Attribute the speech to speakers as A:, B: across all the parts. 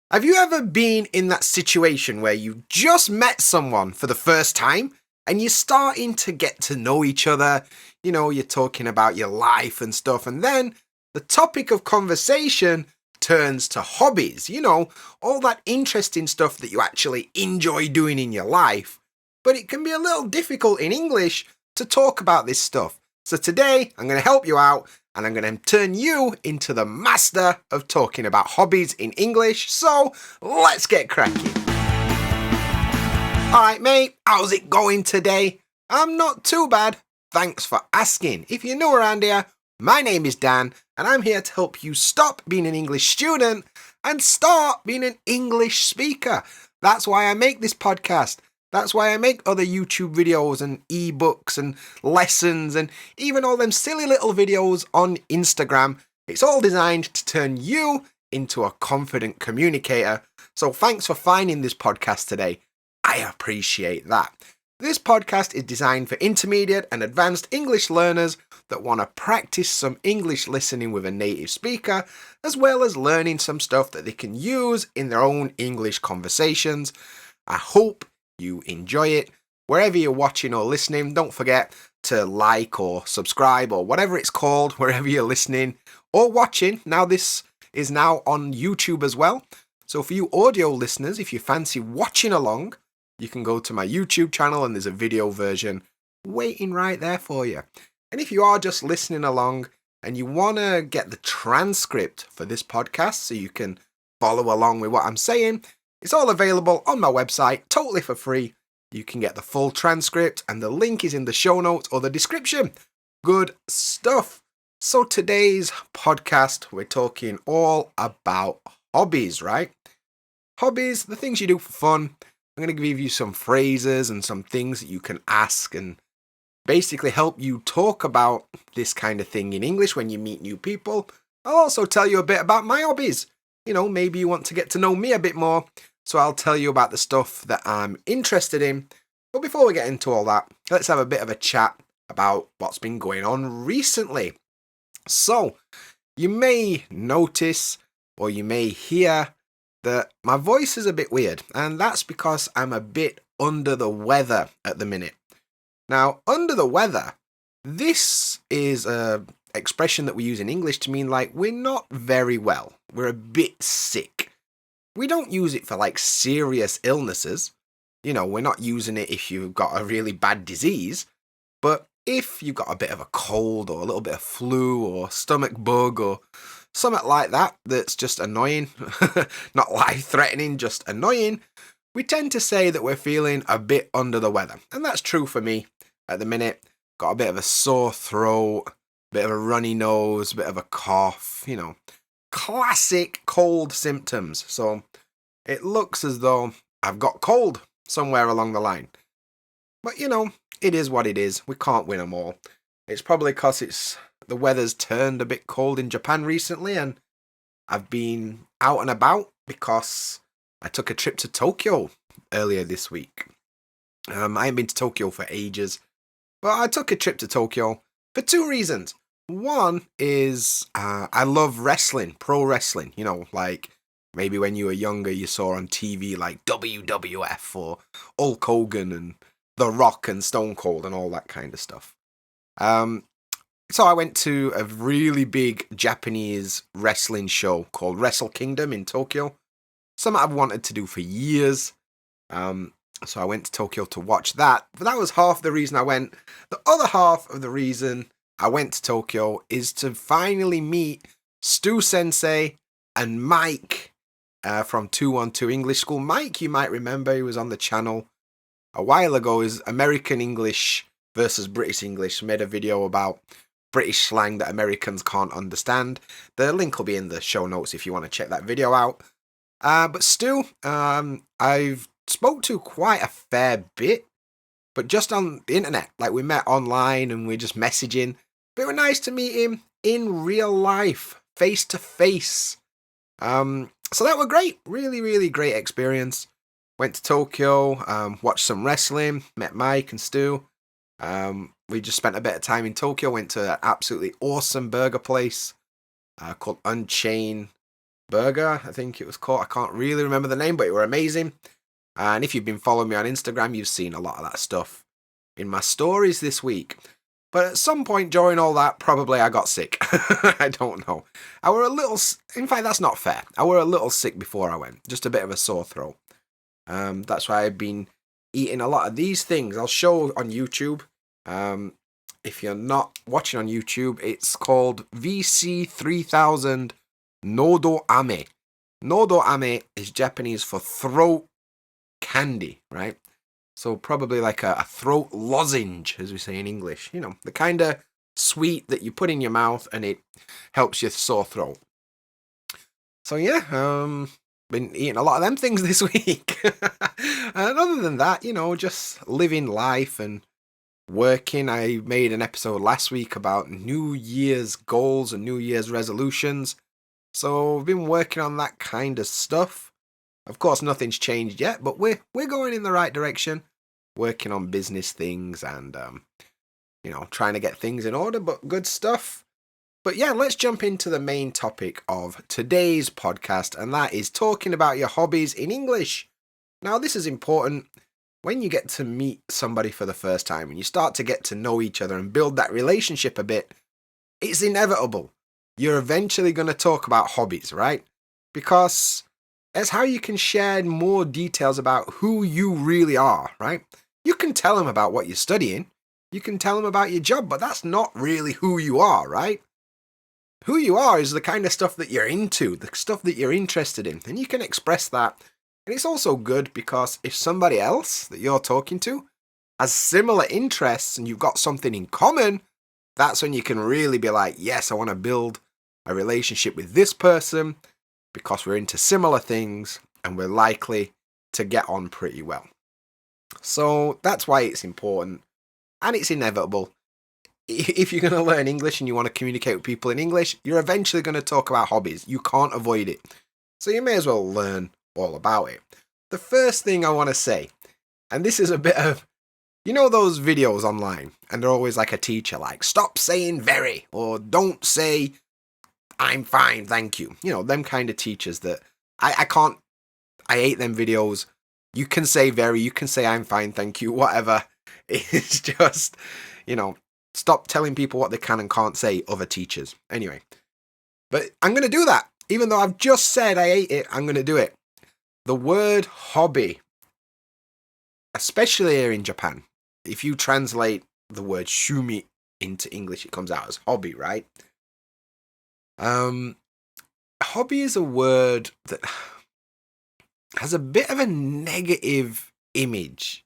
A: Have you ever been in that situation where you just met someone for the first time and you're starting to get to know each other? You're talking about your life and stuff, and then the topic of conversation turns to hobbies, all that interesting stuff that you actually enjoy doing in your life. But it can be a little difficult in English to talk about this stuff. So today, I'm going to help you out and I'm going to turn you into the master of talking about hobbies in English. So let's get cracking. Alright mate, how's it going today? I'm not too bad, thanks for asking. If you're new around here, my name is Dan and I'm here to help you stop being an English student and start being an English speaker. That's why I make this podcast. That's why I make other YouTube videos and ebooks and lessons and even all them silly little videos on Instagram. It's all designed to turn you into a confident communicator. So thanks for finding this podcast today. I appreciate that. This podcast is designed for intermediate and advanced English learners that want to practice some English listening with a native speaker, as well as learning some stuff that they can use in their own English conversations. I hope you enjoy it. Wherever you're watching or listening, don't forget to like or subscribe or whatever it's called, wherever you're listening or watching. Now this is now on YouTube as well. So for you audio listeners, if you fancy watching along, you can go to my YouTube channel and there's a video version waiting right there for you. And if you are just listening along and you want to get the transcript for this podcast so you can follow along with what I'm saying, it's all available on my website, totally for free. You can get the full transcript and the link is in the show notes or the description. Good stuff. So today's podcast, we're talking all about hobbies, right? Hobbies, the things you do for fun. I'm going to give you some phrases and some things that you can ask and basically help you talk about this kind of thing in English when you meet new people. I'll also tell you a bit about my hobbies. Maybe you want to get to know me a bit more, so I'll tell you about the stuff that I'm interested in. But before we get into all that, let's have a bit of a chat about what's been going on recently. So, you may notice or you may hear that my voice is a bit weird, and that's because I'm a bit under the weather at the minute. Now, under the weather, this is a expression that we use in English to mean like we're not very well. We're a bit sick. We don't use it for like serious illnesses. We're not using it if you've got a really bad disease. But if you've got a bit of a cold or a little bit of flu or stomach bug or something like that that's just annoying, not life-threatening, just annoying, we tend to say that we're feeling a bit under the weather. And that's true for me at the minute. Got a bit of a sore throat, bit of a runny nose, bit of a cough, classic cold symptoms. So it looks as though I've got cold somewhere along the line. But it is what it is. We can't win them all. It's probably because the weather's turned a bit cold in Japan recently and I've been out and about because I took a trip to Tokyo earlier this week. I haven't been to Tokyo for ages, but I took a trip to Tokyo for two reasons. One is I love wrestling, pro wrestling. Like maybe when you were younger you saw on TV like WWF or Hulk Hogan and The Rock and Stone Cold and all that kind of stuff. So I went to a really big Japanese wrestling show called Wrestle Kingdom in Tokyo. Something I've wanted to do for years. So I went to Tokyo to watch that. But that was half the reason I went. The other half of the reason I went to Tokyo is to finally meet DanSenSei and Mike from 212 English School. Mike, you might remember, he was on the channel a while ago. Is American English versus British English. Made a video about British slang that Americans can't understand. The link will be in the show notes if you want to check that video out. But Stu, I've spoke to quite a fair bit, but just on the internet. Like we met online and we're just messaging. But it was nice to meet him in real life, face to face. So that was great. Really, really great experience. Went to Tokyo, watched some wrestling, met Mike and Stu. We just spent a bit of time in Tokyo, went to an absolutely awesome burger place called Unchained. burger, I think it was called. I can't really remember the name, but it were amazing. And if you've been following me on Instagram, you've seen a lot of that stuff in my stories this week. But at some point during all that, probably I got sick. I don't know. I were a little... In fact, that's not fair. I were a little sick before I went. Just a bit of a sore throat. That's why I've been eating a lot of these things. I'll show on YouTube. If you're not watching on YouTube, it's called VC3000 Nodo Ame. Nodo Ame is Japanese for throat candy, right? So probably like a throat lozenge, as we say in English. You know, the kind of sweet that you put in your mouth and it helps your sore throat. So yeah, been eating a lot of them things this week. And other than that, you know, just living life and working. I made an episode last week about New Year's goals and New Year's resolutions. So I've been working on that kind of stuff. Of course, nothing's changed yet, but we're going in the right direction. Working on business things and, you know, trying to get things in order, but good stuff. But yeah, let's jump into the main topic of today's podcast, and that is talking about your hobbies in English. Now, this is important when you get to meet somebody for the first time and you start to get to know each other and build that relationship a bit. It's inevitable. You're eventually going to talk about hobbies, right? Because it's how you can share more details about who you really are, right? You can tell them about what you're studying. You can tell them about your job, but that's not really who you are, right? Who you are is the kind of stuff that you're into, the stuff that you're interested in, and you can express that. And it's also good because if somebody else that you're talking to has similar interests and you've got something in common, that's when you can really be like, yes, I want to build a relationship with this person because we're into similar things and we're likely to get on pretty well. So that's why it's important and it's inevitable. If you're going to learn English and you want to communicate with people in English, you're eventually going to talk about hobbies. You can't avoid it. So you may as well learn all about it. The first thing I want to say, and this is a bit of, you know those videos online, and they're always like a teacher, like, stop saying very, or don't say, I'm fine, thank you. You know, them kind of teachers that I hate them videos. You can say very, you can say I'm fine, thank you, whatever. It's just, you know, stop telling people what they can and can't say, other teachers. Anyway, but I'm going to do that. Even though I've just said I hate it, I'm going to do it. The word hobby, especially here in Japan, if you translate the word shumi into English, it comes out as hobby, right? Hobby is a word that has a bit of a negative image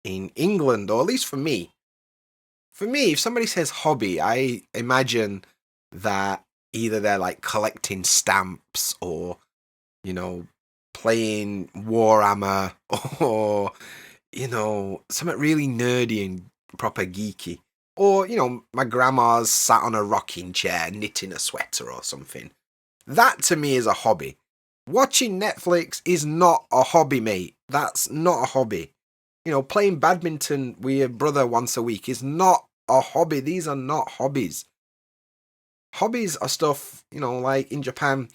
A: in England, or at least for me. For me, if somebody says hobby, I imagine that either they're like collecting stamps or, you know, playing Warhammer or, you know, something really nerdy and proper geeky. Or, you know, my grandma's sat on a rocking chair knitting a sweater or something. That to me is a hobby. Watching Netflix is not a hobby, mate. That's not a hobby. You know, playing badminton with your brother once a week is not a hobby. These are not hobbies. Hobbies are stuff, you know, like in Japan,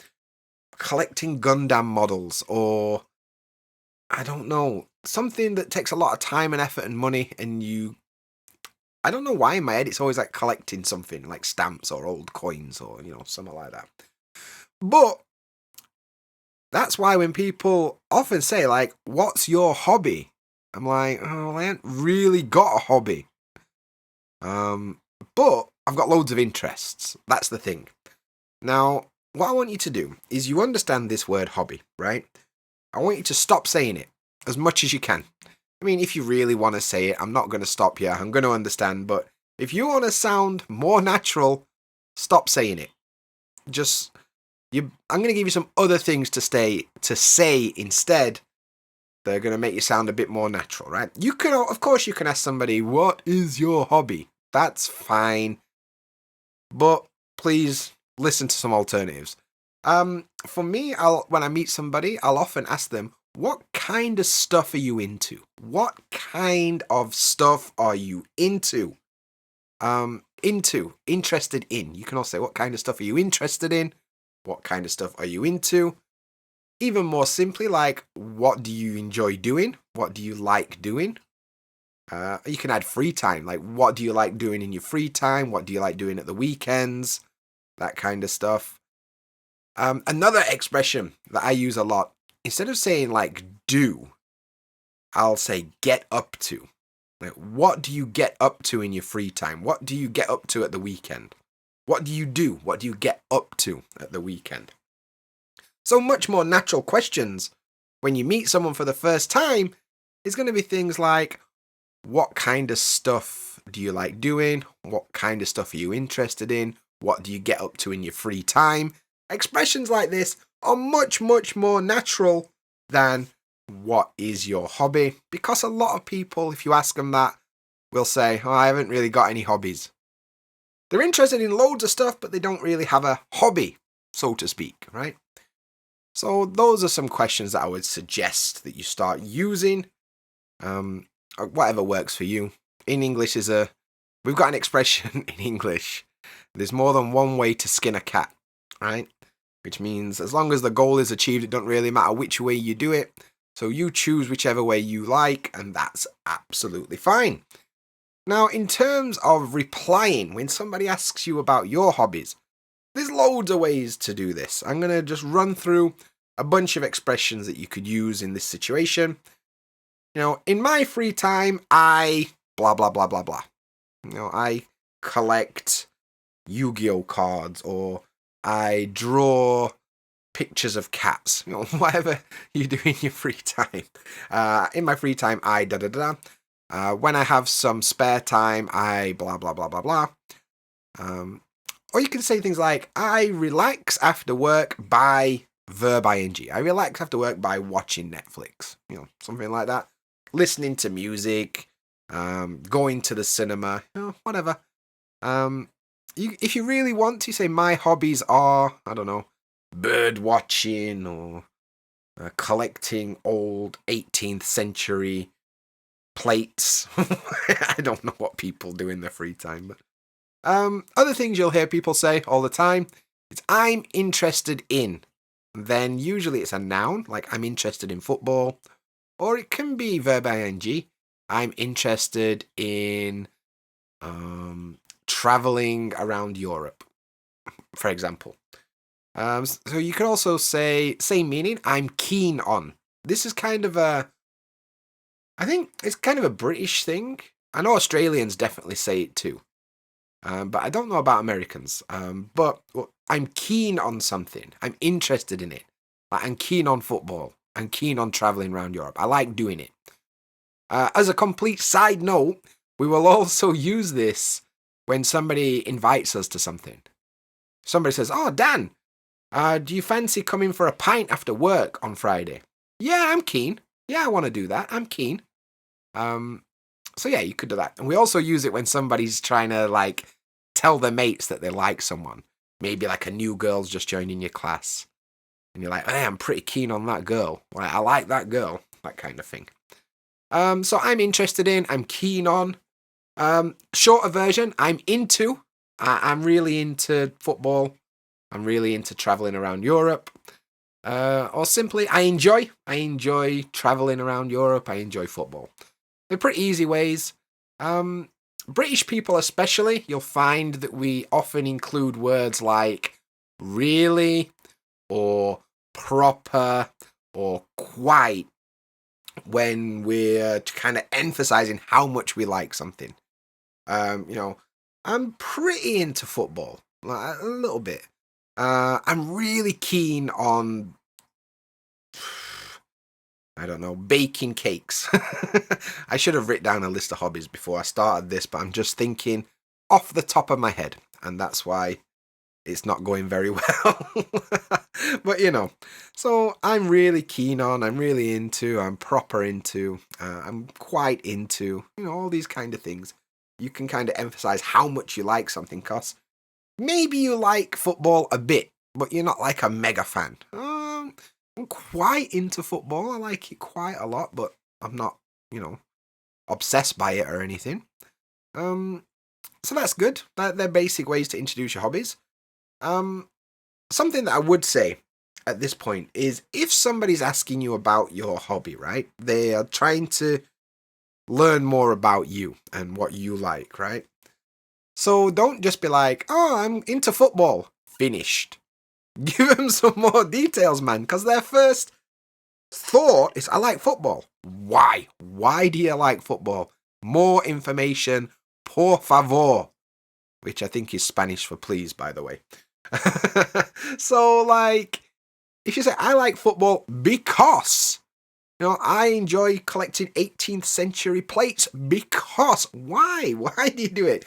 A: collecting Gundam models or, I don't know, something that takes a lot of time and effort and money and I don't know why in my head it's always like collecting something like stamps or old coins or, you know, something like that. But that's why when people often say like, what's your hobby? I'm like, oh, I ain't really got a hobby. But I've got loads of interests. That's the thing. Now, what I want you to do is you understand this word hobby, right? I want you to stop saying it as much as you can. I mean, if you really want to say it, I'm not going to stop you. I'm going to understand. But if you want to sound more natural, stop saying it. I'm going to give you some other things to say instead. They're going to make you sound a bit more natural, right? Of course, you can ask somebody, what is your hobby? That's fine. But please listen to some alternatives. For me, when I meet somebody, I'll often ask them, what kind of stuff are you into? What kind of stuff are you into? Interested in. You can also say, what kind of stuff are you interested in? What kind of stuff are you into? Even more simply, like, what do you enjoy doing? What do you like doing? You can add free time, like, what do you like doing in your free time? What do you like doing at the weekends? That kind of stuff. Another expression that I use a lot, instead of saying, like, do, I'll say get up to. Like, what do you get up to in your free time? What do you get up to at the weekend? What do you do? What do you get up to at the weekend? So much more natural questions when you meet someone for the first time is going to be things like, what kind of stuff do you like doing? What kind of stuff are you interested in? What do you get up to in your free time? Expressions like this are much, much more natural than what is your hobby? Because a lot of people, if you ask them that, will say, oh, I haven't really got any hobbies. They're interested in loads of stuff, but they don't really have a hobby, so to speak, right? So those are some questions that I would suggest that you start using. Whatever works for you. In English we've got an expression in English. There's more than one way to skin a cat, right? Which means as long as the goal is achieved, it don't really matter which way you do it. So you choose whichever way you like, and that's absolutely fine. Now, in terms of replying, when somebody asks you about your hobbies, there's loads of ways to do this. I'm going to just run through a bunch of expressions that you could use in this situation. In my free time, I blah, blah, blah, blah, blah. I collect Yu-Gi-Oh cards, or I draw pictures of cats. Whatever you do in your free time. In my free time, I da da da. When I have some spare time, I blah, blah, blah, blah, blah. Or you can say things like, I relax after work by verb ing. I relax after work by watching Netflix. Something like that. Listening to music, going to the cinema, whatever. If you really want to, say my hobbies are, I don't know, bird watching or collecting old 18th century plates. I don't know what people do in their free time, but other things you'll hear people say all the time is I'm interested in. Then usually it's a noun, like I'm interested in football, or it can be verb ing. I'm interested in traveling around Europe, for example. So you can also say, same meaning, I'm keen on. This is I think it's kind of a British thing. I know Australians definitely say it too. But I don't know about Americans. But I'm keen on something. I'm interested in it. Like, I'm keen on football. I'm keen on traveling around Europe. I like doing it. As a complete side note, we will also use this when somebody invites us to something. Somebody says, oh, Dan, do you fancy coming for a pint after work on Friday? Yeah, I'm keen. Yeah, I want to do that. I'm keen. So yeah, you could do that. And we also use it when somebody's trying to tell their mates that they like someone. Maybe like a new girl's just joining your class. And you're like, hey, I'm pretty keen on that girl. I like that girl. That kind of thing. So I'm interested in, I'm keen on. Shorter version, I'm into. I'm really into football. I'm really into traveling around Europe. Or simply, I enjoy traveling around Europe. I enjoy football. They're pretty easy ways. British people especially, you'll find that we often include words like really, or proper, or quite, when we're kind of emphasizing how much we like something. I'm pretty into football, a little bit. I'm really keen on, I don't know, baking cakes. I should have written down a list of hobbies before I started this, but I'm just thinking off the top of my head, and that's why it's not going very well. But so I'm really keen on, I'm really into, I'm proper into, I'm quite into, all these kind of things. You can kind of emphasize how much you like something, because maybe you like football a bit, but you're not like a mega fan. I'm quite into football. I like it quite a lot, but I'm not, obsessed by it or anything. So that's good. They're basic ways to introduce your hobbies. something that I would say at this point is if somebody's asking you about your hobby, right? They are trying to learn more about you and what you like, right? So don't just be like, oh, I'm into football. Finished. Give them some more details, man, because their first thought is, I like football. Why? Why do you like football? More information, por favor, which I think is Spanish for please, by the way. So, like, if you say, I like football because, I enjoy collecting 18th century plates because. Why? Why do you do it?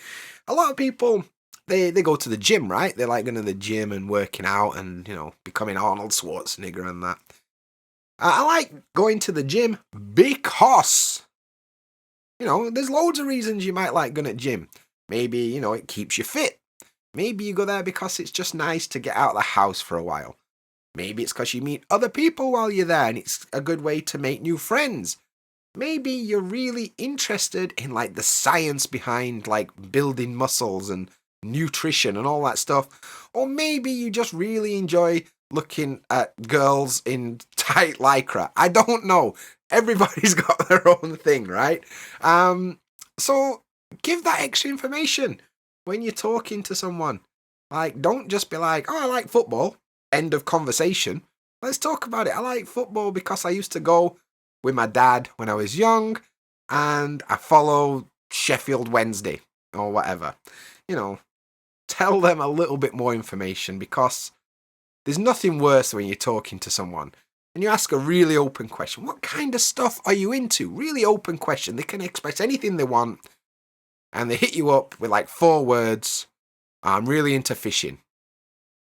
A: A lot of people, they go to the gym, right? They like going to the gym and working out and, becoming Arnold Schwarzenegger and that. I like going to the gym because, there's loads of reasons you might like going to the gym. Maybe, it keeps you fit. Maybe you go there because it's just nice to get out of the house for a while. Maybe it's because you meet other people while you're there and it's a good way to make new friends. Maybe you're really interested in like the science behind like building muscles and nutrition and all that stuff. Or maybe you just really enjoy looking at girls in tight lycra. I don't know. Everybody's got their own thing, right? So give that extra information when you're talking to someone. Like, don't just be like, oh, I like football. End of conversation. Let's talk about it. I like football because I used to go with my dad when I was young, and I follow Sheffield Wednesday or whatever. Tell them a little bit more information, because there's nothing worse when you're talking to someone and you ask a really open question. What kind of stuff are you into? Really open question. They can express anything they want, and they hit you up with like 4 words. I'm really into fishing.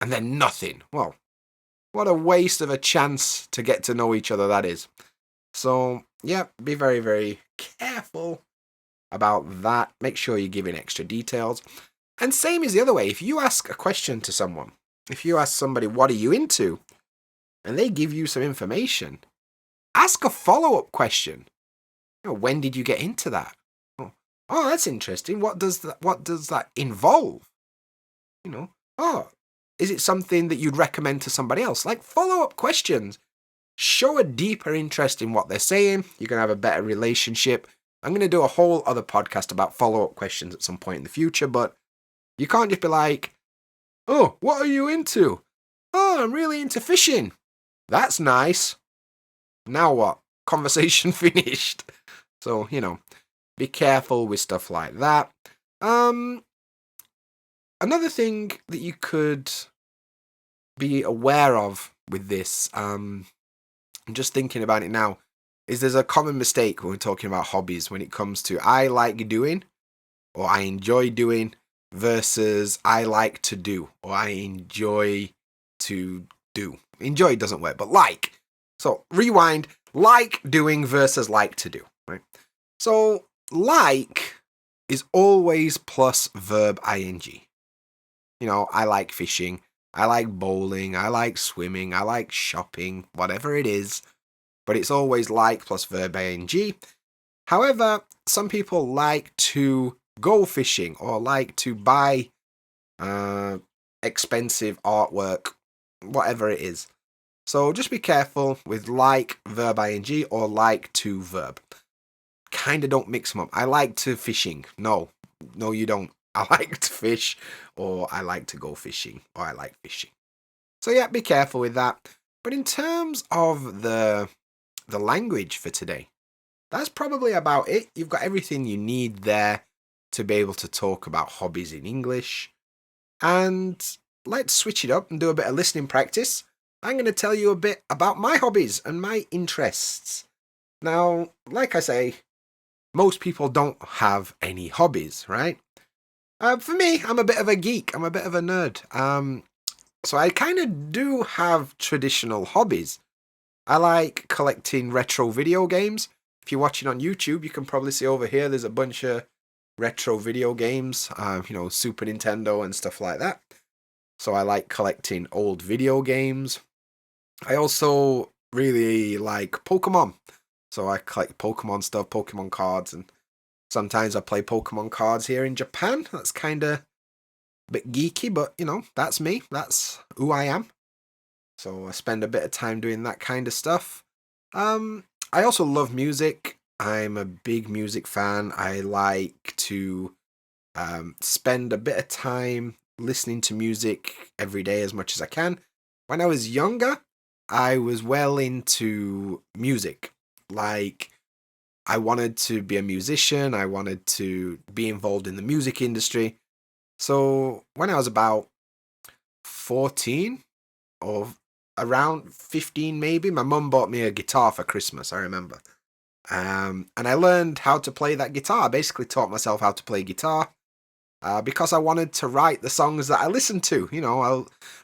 A: And then nothing. Well, what a waste of a chance to get to know each other that is. So, yeah, be very, very careful about that. Make sure you're giving extra details. And same as the other way. If you ask a question to someone, if you ask somebody, what are you into? And they give you some information, ask a follow-up question. When did you get into that? Oh, that's interesting. What does that involve? Oh, is it something that you'd recommend to somebody else? Like follow-up questions. Show a deeper interest in what they're saying. You're going to have a better relationship. I'm going to do a whole other podcast about follow-up questions at some point in the future, but you can't just be like, oh, what are you into? Oh, I'm really into fishing. That's nice. Now what? Conversation finished. So, be careful with stuff like that. Another thing that you could be aware of with this, I'm just thinking about it now, is there's a common mistake when we're talking about hobbies when it comes to I like doing or I enjoy doing versus I like to do or I enjoy to do. Enjoy doesn't work, but like. So rewind, like doing versus like to do, right? So like is always plus verb ing. I like fishing, I like bowling, I like swimming, I like shopping, whatever it is, but it's always like plus verb ing. However, some people like to go fishing or like to buy expensive artwork, whatever it is. So just be careful with like verb ing or like to verb. Kind of don't mix them up. I like to fishing. No, you don't. I like to fish, or I like to go fishing, or I like fishing. So yeah, be careful with that. But in terms of the language for today, that's probably about it. You've got everything you need there to be able to talk about hobbies in English. And let's switch it up and do a bit of listening practice. I'm going to tell you a bit about my hobbies and my interests. Now, like I say, most people don't have any hobbies, right? For me, I'm a bit of a geek. I'm a bit of a nerd. So I kind of do have traditional hobbies. I like collecting retro video games. If you're watching on YouTube, you can probably see over here there's a bunch of retro video games, Super Nintendo and stuff like that. So I like collecting old video games. I also really like Pokemon. So I collect Pokemon stuff, Pokemon cards, and sometimes I play Pokemon cards here in Japan. That's kind of bit geeky, but that's me. That's who I am. So I spend a bit of time doing that kind of stuff. I also love music. I'm a big music fan. I like to spend a bit of time listening to music every day as much as I can. When I was younger, I was well into music. Like, I wanted to be a musician, I wanted to be involved in the music industry. So, when I was about 14 or around 15, maybe, my mum bought me a guitar for Christmas, I remember. And I learned how to play that guitar. I basically taught myself how to play guitar because I wanted to write the songs that I listened to.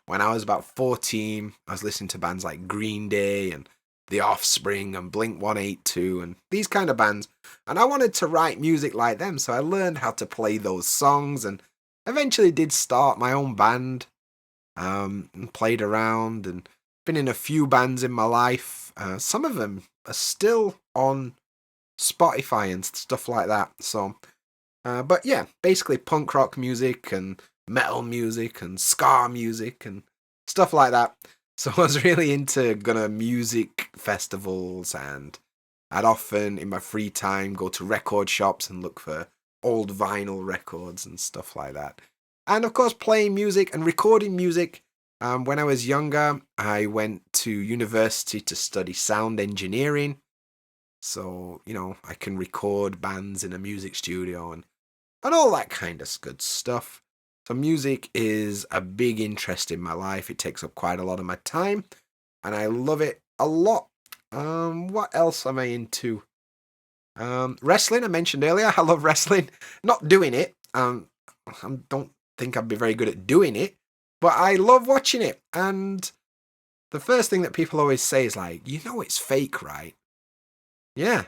A: When I was about 14, I was listening to bands like Green Day and The Offspring and Blink 182 and these kind of bands. And I wanted to write music like them, so I learned how to play those songs and eventually did start my own band and played around and been in a few bands in my life. Some of them are still on Spotify and stuff like that. So, but yeah, basically punk rock music and metal music and ska music and stuff like that. So I was really into music festivals, and I'd often in my free time go to record shops and look for old vinyl records and stuff like that. And of course, playing music and recording music. When I was younger, I went to university to study sound engineering. So, I can record bands in a music studio and all that kind of good stuff. So music is a big interest in my life. It takes up quite a lot of my time, and I love it a lot. What else am I into? Wrestling, I mentioned earlier. I love wrestling. Not doing it. I don't think I'd be very good at doing it, but I love watching it. And the first thing that people always say is like, it's fake, right? Yeah,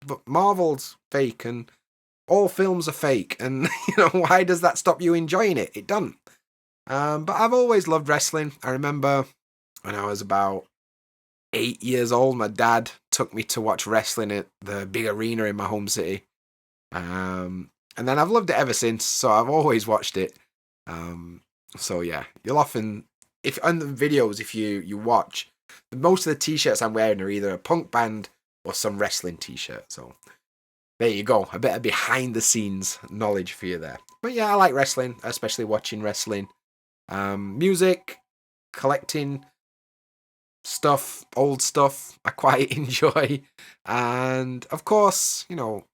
A: but Marvel's fake and all films are fake. And, why does that stop you enjoying it? It doesn't. But I've always loved wrestling. I remember when I was about 8 years old, my dad took me to watch wrestling at the big arena in my home city. And then I've loved it ever since, so I've always watched it. So yeah, you'll often, if on the videos, if you watch, most of the t-shirts I'm wearing are either a punk band or some wrestling t-shirt. So there you go, a bit of behind the scenes knowledge for you there. But yeah, I like wrestling, especially watching wrestling. Music, collecting stuff, old stuff, I quite enjoy. And of course,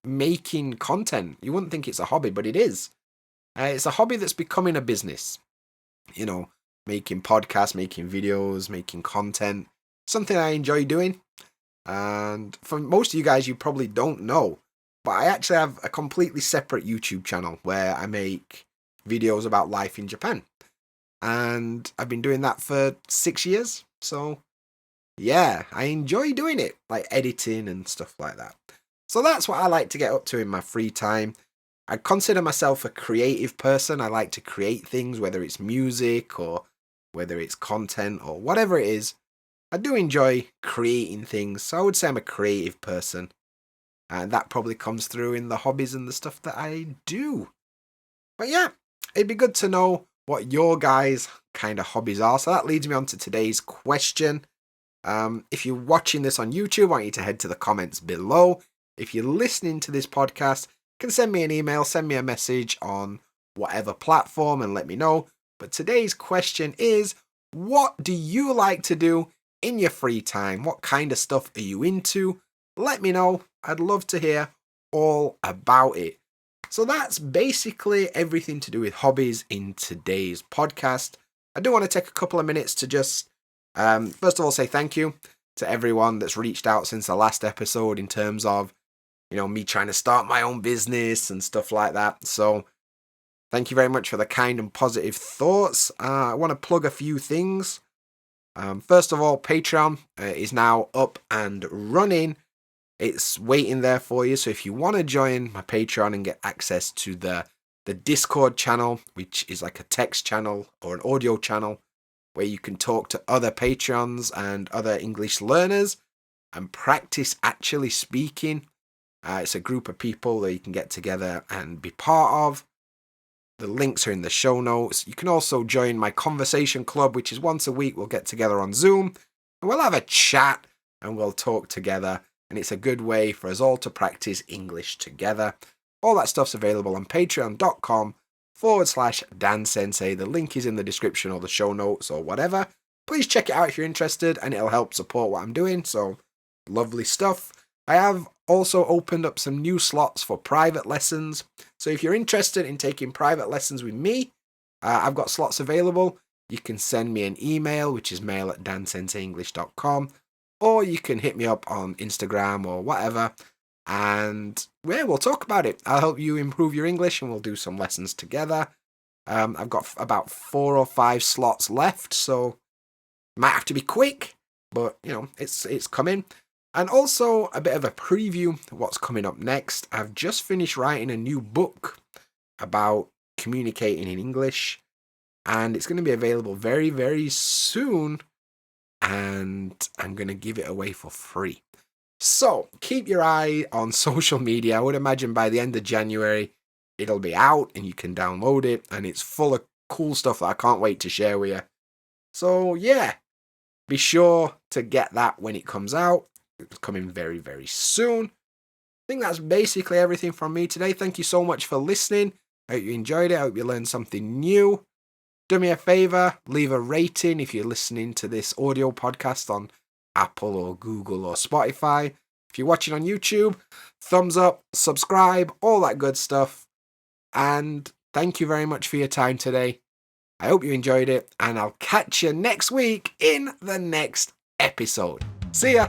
A: making content. You wouldn't think it's a hobby, but it is. It's a hobby that's becoming a business. Making podcasts, making videos, making content. Something I enjoy doing. And for most of you guys, you probably don't know, but I actually have a completely separate YouTube channel where I make videos about life in Japan. And I've been doing that for 6 years. So yeah, I enjoy doing it, like editing and stuff like that. So that's what I like to get up to in my free time. I consider myself a creative person. I like to create things, whether it's music or whether it's content or whatever it is. I do enjoy creating things, so I would say I'm a creative person. And that probably comes through in the hobbies and the stuff that I do. But yeah, it'd be good to know what your guys' kind of hobbies are. So that leads me on to today's question. If you're watching this on YouTube, I want you to head to the comments below. If you're listening to this podcast, you can send me an email, send me a message on whatever platform and let me know. But today's question is, what do you like to do in your free time? What kind of stuff are you into? Let me know. I'd love to hear all about it. So that's basically everything to do with hobbies in today's podcast. I do want to take a couple of minutes to just, first of all, say thank you to everyone that's reached out since the last episode in terms of, me trying to start my own business and stuff like that. So thank you very much for the kind and positive thoughts. I want to plug a few things. First of all, Patreon is now up and running. It's waiting there for you. So if you want to join my Patreon and get access to the Discord channel, which is like a text channel or an audio channel where you can talk to other Patreons and other English learners and practice actually speaking. It's a group of people that you can get together and be part of. The links are in the show notes. You can also join my conversation club, which is once a week. We'll get together on Zoom and we'll have a chat and we'll talk together. And it's a good way for us all to practice English together. All that stuff's available on patreon.com/DanSenSei. The link is in the description or the show notes or whatever. Please check it out if you're interested and it'll help support what I'm doing. So, lovely stuff. I have also opened up some new slots for private lessons. So if you're interested in taking private lessons with me, I've got slots available. You can send me an email, which is mail@dansenseenglish.com, or you can hit me up on Instagram or whatever, and we'll talk about it. I'll help you improve your English, and we'll do some lessons together. I've got about 4 or 5 slots left, so might have to be quick, but it's coming. And also a bit of a preview of what's coming up next. I've just finished writing a new book about communicating in English, and it's going to be available very, very soon, and I'm going to give it away for free. So keep your eye on social media. I would imagine by the end of January, it'll be out and you can download it, and it's full of cool stuff that I can't wait to share with you. So yeah, be sure to get that when it comes out. It's coming very, very soon. I think that's basically everything from me today. Thank you so much for listening. I hope you enjoyed it. I hope you learned something new. Do me a favor, leave a rating if you're listening to this audio podcast on Apple or Google or Spotify. If you're watching on YouTube, thumbs up, subscribe, all that good stuff. And thank you very much for your time today. I hope you enjoyed it, and I'll catch you next week in the next episode. See ya!